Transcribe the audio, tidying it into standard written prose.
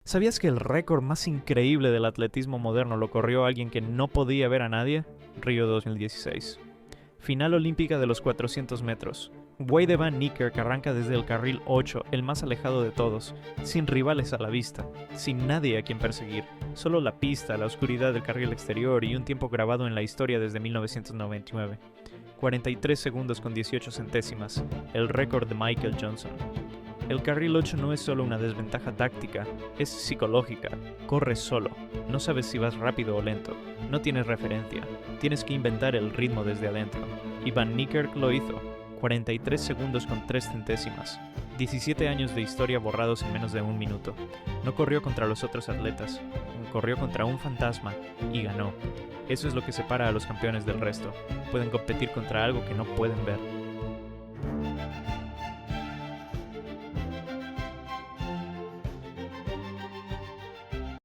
¿Sabías que el récord más increíble del atletismo moderno lo corrió alguien que no podía ver a nadie? Río 2016. Final olímpica de los 400 metros. Wayde Van Niekerk arranca desde el carril 8, el más alejado de todos, sin rivales a la vista, sin nadie a quien perseguir, solo la pista, la oscuridad del carril exterior y un tiempo grabado en la historia desde 1999. 43 segundos con 18 centésimas, el récord de Michael Johnson. El carril 8 no es solo una desventaja táctica, es psicológica. Corres solo, no sabes si vas rápido o lento, no tienes referencia, tienes que inventar el ritmo desde adentro. Y Van Niekerk lo hizo, 43 segundos con 3 centésimas. 17 años de historia borrados en menos de un minuto. No corrió contra los otros atletas, corrió contra un fantasma y ganó. Eso es lo que separa a los campeones del resto. Pueden competir contra algo que no pueden ver.